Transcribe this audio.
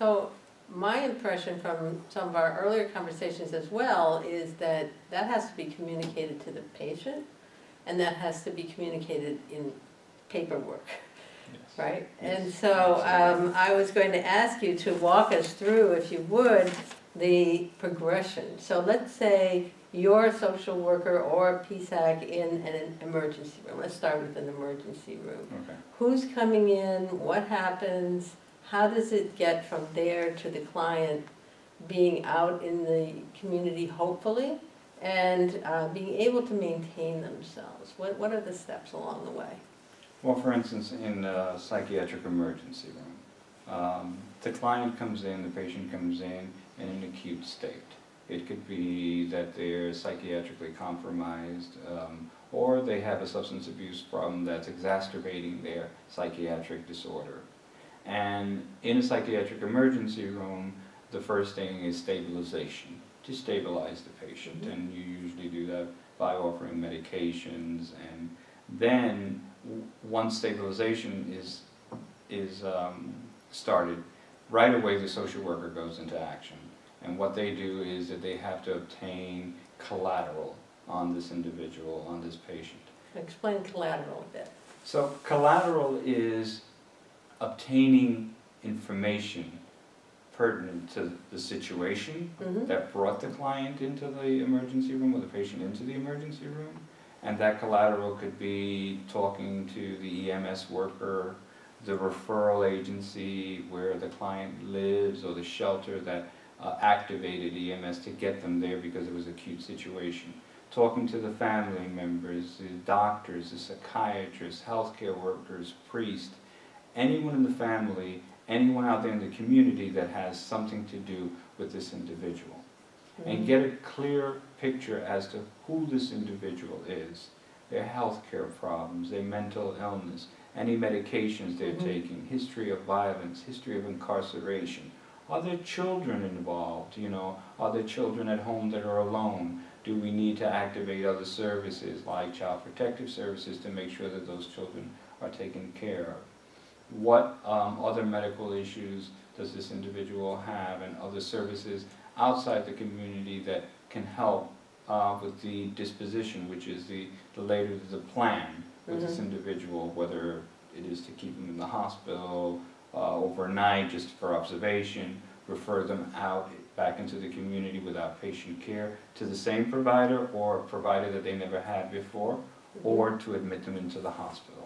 So my impression from some of our earlier conversations as well is that that has to be communicated to the patient, and that has to be communicated in paperwork, Yes. right? Yes. And so I was going to ask you to walk us through, if you would, the progression. So let's say you're a social worker or a PSAC in an emergency room. Let's start with an emergency room. Okay. Who's coming in? What happens? How does it get from there to the client being out in the community, hopefully, and being able to maintain themselves? What are the steps along the way? Well, for instance, in a psychiatric emergency room, the client comes in, the patient comes in an acute state. It could be that they're psychiatrically compromised, or they have a substance abuse problem that's exacerbating their psychiatric disorder. And in a psychiatric emergency room, the first thing is stabilization, to stabilize the patient. Mm-hmm. And you usually do that by offering medications. And then once stabilization is started, right away the social worker goes into action. And what they do is that they have to obtain collateral on this individual, on this patient. Explain collateral a bit. So collateral is obtaining information pertinent to the situation Mm-hmm. that brought the client into the emergency room or the patient into the emergency room. And that collateral could be talking to the EMS worker, the referral agency where the client lives, or the shelter that activated EMS to get them there because it was an acute situation. Talking to the family members, the doctors, the psychiatrists, healthcare workers, priests, anyone in the family, anyone out there in the community that has something to do with this individual. Mm-hmm. And get a clear picture as to who this individual is, their healthcare problems, their mental illness, any medications they're Mm-hmm. taking, history of violence, history of incarceration. Are there children involved? Are there children at home that are alone? Do we need to activate other services like child protective services to make sure that those children are taken care of? What other medical issues does this individual have, and other services outside the community that can help with the disposition, which is the later the plan with this Mm-hmm. individual, whether it is to keep them in the hospital overnight just for observation, refer them out back into the community with outpatient care to the same provider or a provider that they never had before, or to admit them into the hospital.